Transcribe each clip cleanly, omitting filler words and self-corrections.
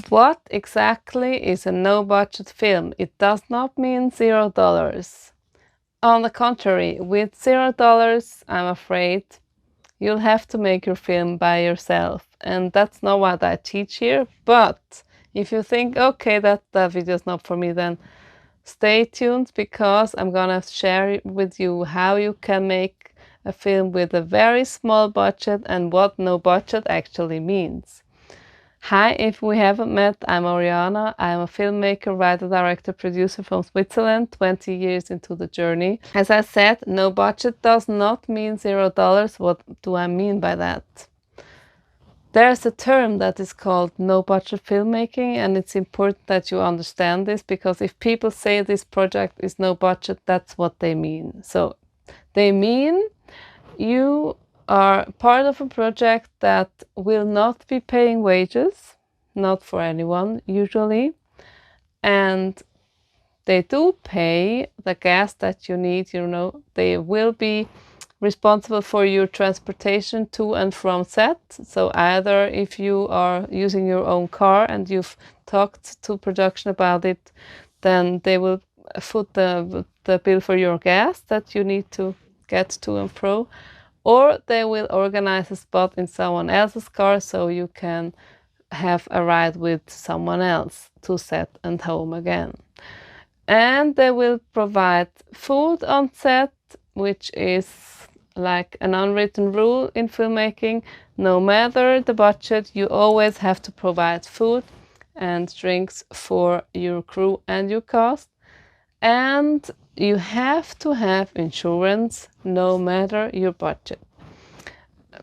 What exactly is a no-budget film? It does not mean $0. On the contrary, with $0, I'm afraid you'll have to make your film by yourself. And that's not what I teach here. But if you think, okay, that video is not for me, then stay tuned, because I'm gonna share with you how you can make a film with a very small budget and what no budget actually means. Hi, if we haven't met, I'm Oriana. I'm a filmmaker, writer, director, producer from Switzerland, 20 years into the journey. As I said, no budget does not mean $0. What do I mean by that? There's a term that is called no budget filmmaking, and it's important that you understand this, because if people say this project is no budget, that's what they mean. So they mean you are part of a project that will not be paying wages, not for anyone usually, and they do pay the gas that you need, they will be responsible for your transportation to and from set. So either if you are using your own car and you've talked to production about it, then they will foot the bill for your gas that you need to get to and fro. Or they will organize a spot in someone else's car so you can have a ride with someone else to set and home again. And they will provide food on set, which is like an unwritten rule in filmmaking. No matter the budget, you always have to provide food and drinks for your crew and your cast. And you have to have insurance no matter your budget.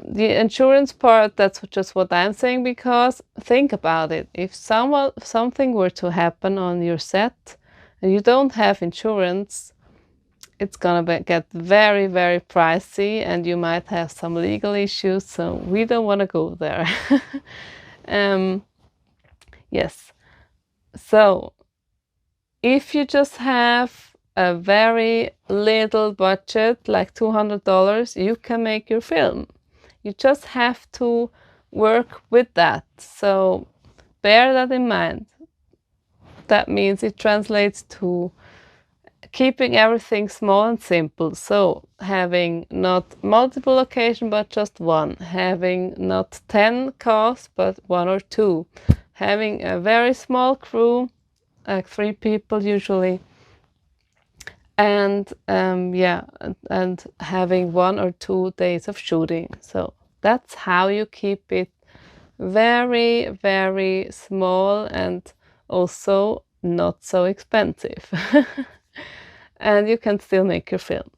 The insurance part, that's just what I'm saying, because think about it. If something were to happen on your set and you don't have insurance, it's gonna get very, very pricey, and you might have some legal issues, so we don't want to go there. Yes. So if you just have a very little budget, like $200, you can make your film. You just have to work with that. So bear that in mind. That means it translates to keeping everything small and simple. So having not multiple locations, but just one. Having not 10 casts, but 1 or 2. Having a very small crew, like 3 people usually. And and having 1 or 2 days of shooting. So that's how you keep it very, very small and also not so expensive. And you can still make your film.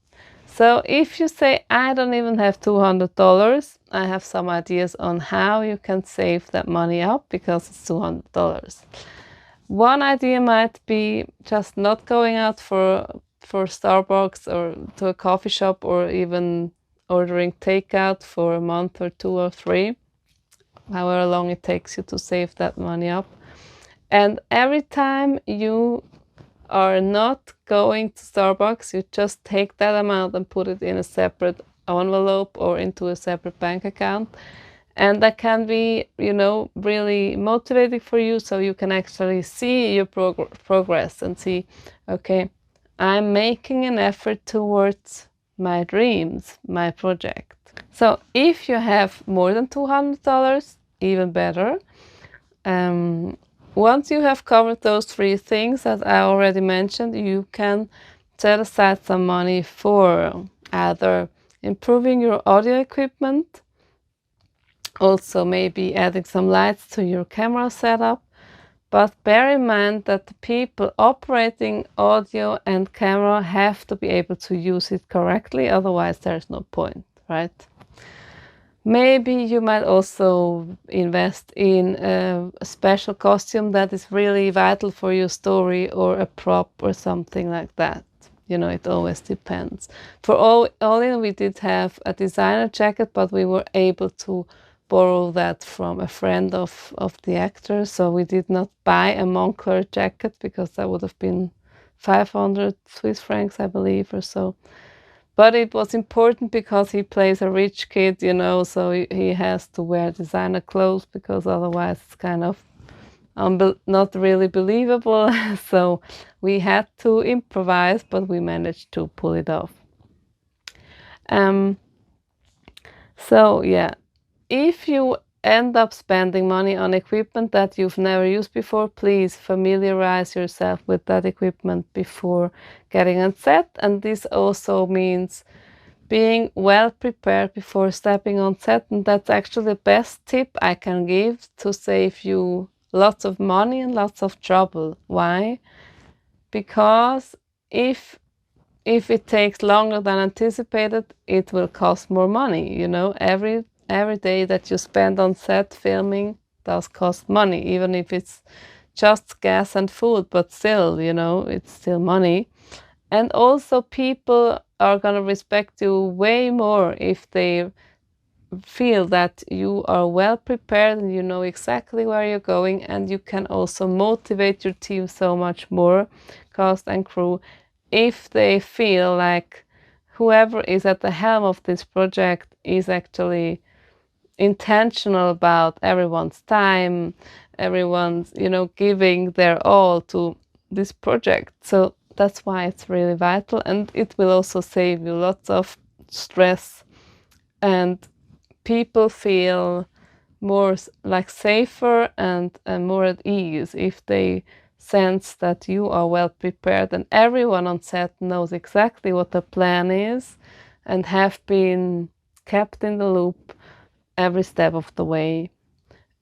So if you say, I don't even have $200, I have some ideas on how you can save that money up, because it's $200. One idea might be just not going out for Starbucks or to a coffee shop, or even ordering takeout for a month or 2 or 3, however long it takes you to save that money up. And every time you are not going to Starbucks, you just take that amount and put it in a separate envelope or into a separate bank account. And that can be, really motivating for you, so you can actually see your progress and see, okay, I'm making an effort towards my dreams, my project. So if you have more than $200, even better. Once you have covered those 3 things that I already mentioned, you can set aside some money for either improving your audio equipment, also maybe adding some lights to your camera setup. But bear in mind that the people operating audio and camera have to be able to use it correctly, otherwise there's no point, right? Maybe you might also invest in a special costume that is really vital for your story, or a prop or something like that. It always depends. For all in, we did have a designer jacket, but we were able to borrow that from a friend of the actor. So we did not buy a Moncler jacket, because that would have been 500 Swiss francs, I believe, or so. But it was important because he plays a rich kid, so he has to wear designer clothes, because otherwise it's kind of not really believable. So we had to improvise, but we managed to pull it off. Um, so yeah, if you end up spending money on equipment that you've never used before, please familiarize yourself with that equipment before getting on set. And this also means being well prepared before stepping on set. And that's actually the best tip I can give to save you lots of money and lots of trouble. Why? Because if it takes longer than anticipated, it will cost more money. You know, every day that you spend on set filming does cost money, even if it's just gas and food, but still, you know, it's still money. And also people are gonna respect you way more if they feel that you are well prepared and you know exactly where you're going, and you can also motivate your team so much more, cast and crew, if they feel like whoever is at the helm of this project is actually intentional about everyone's time, everyone's, you know, giving their all to this project. So that's why it's really vital, and it will also save you lots of stress, and people feel more like safer and more at ease if they sense that you are well prepared and everyone on set knows exactly what the plan is and have been kept in the loop every step of the way.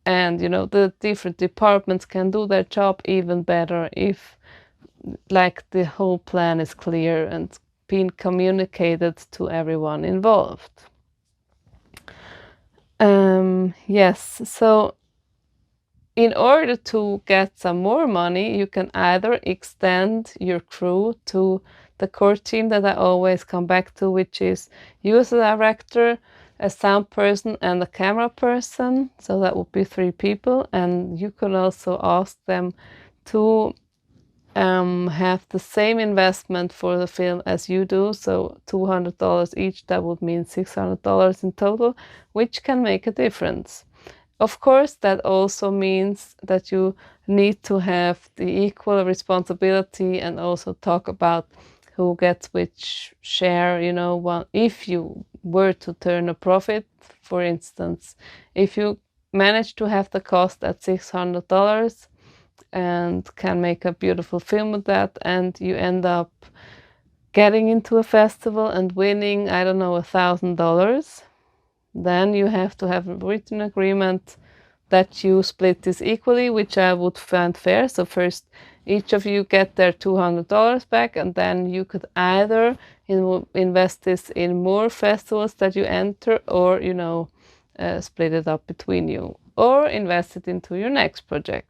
And you know, the different departments can do their job even better if like the whole plan is clear and being communicated to everyone involved. Yes, so in order to get some more money, you can either extend your crew to the core team that I always come back to, which is you as a director, a sound person, and a camera person. So that would be 3 people. And you can also ask them to have the same investment for the film as you do. So $200 each, that would mean $600 in total, which can make a difference. Of course, that also means that you need to have the equal responsibility and also talk about who gets which share, you know, if you were to turn a profit, for instance, if you manage to have the cost at $600 and can make a beautiful film with that, and you end up getting into a festival and winning, I don't know, $1,000, then you have to have a written agreement that you split this equally, which I would find fair. So first, each of you get their $200 back, and then you could either invest this in more festivals that you enter, or, you know, split it up between you, or invest it into your next project.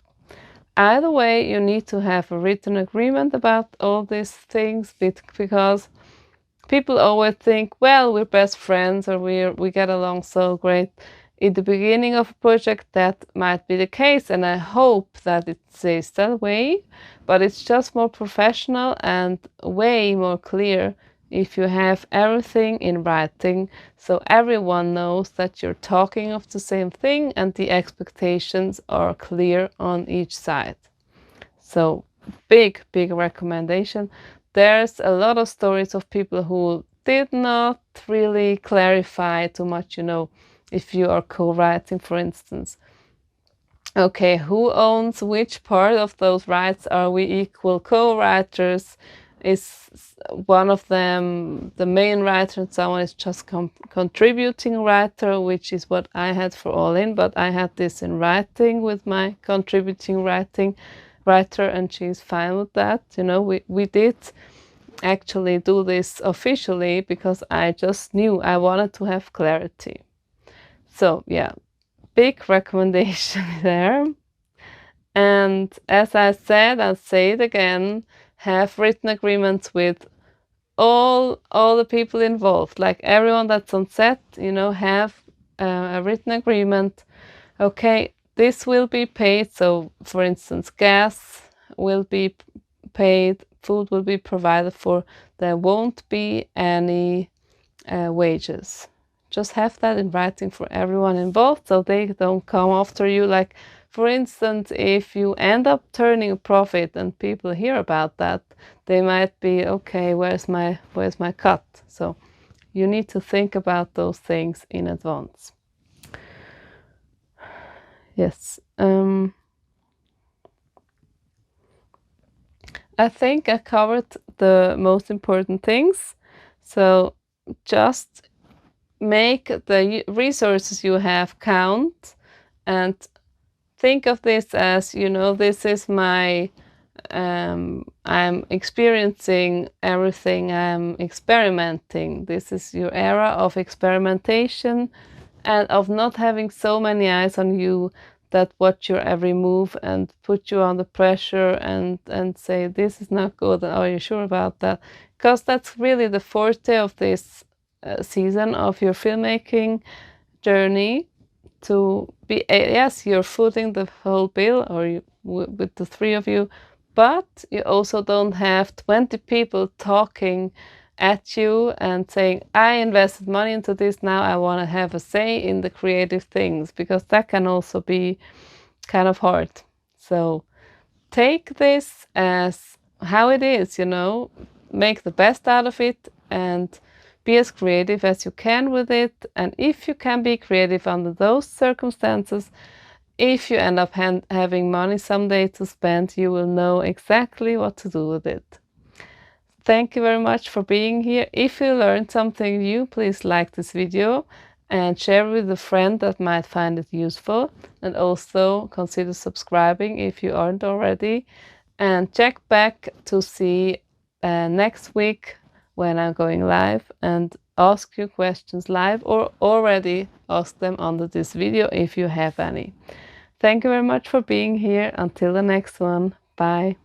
Either way, you need to have a written agreement about all these things, because people always think, well, we're best friends or we get along so great. In the beginning of a project, that might be the case, and I hope that it stays that way, but it's just more professional and way more clear if you have everything in writing, so everyone knows that you're talking of the same thing and the expectations are clear on each side. So big recommendation. There's a lot of stories of people who did not really clarify too much, you know, if you are co-writing, for instance. Okay, who owns which part of those rights? Are we equal co-writers? Is one of them the main writer and someone is just contributing writer, which is what I had for All In, but I had this in writing with my contributing writer, and she's fine with that. You know, we did actually do this officially because I just knew I wanted to have clarity. So yeah, big recommendation there. And as I said, I'll say it again, have written agreements with all the people involved, like everyone that's on set, you know, have a written agreement. Okay, this will be paid. So for instance, gas will be paid, food will be provided for, there won't be any wages. Just have that in writing for everyone involved, so they don't come after you like, for instance, if you end up turning a profit and people hear about that, they might be, okay, where's my cut? So you need to think about those things in advance. Yes. I think I covered the most important things. So just make the resources you have count, and think of this as, this is my, I'm experiencing everything, I'm experimenting. This is your era of experimentation and of not having so many eyes on you that watch your every move and put you under pressure and say, this is not good, are you sure about that? Because that's really the forte of this season of your filmmaking journey, to be, yes, you're footing the whole bill, or with the three of you, but you also don't have 20 people talking at you and saying, I invested money into this, now I want to have a say in the creative things, because that can also be kind of hard. So take this as how it is, make the best out of it and be as creative as you can with it. And if you can be creative under those circumstances, if you end up having money someday to spend, you will know exactly what to do with it. Thank you very much for being here. If you learned something new, please like this video and share with a friend that might find it useful. And also consider subscribing if you aren't already. And check back to see next week when I'm going live, and ask your questions live, or already ask them under this video if you have any. Thank you very much for being here. Until the next one. Bye.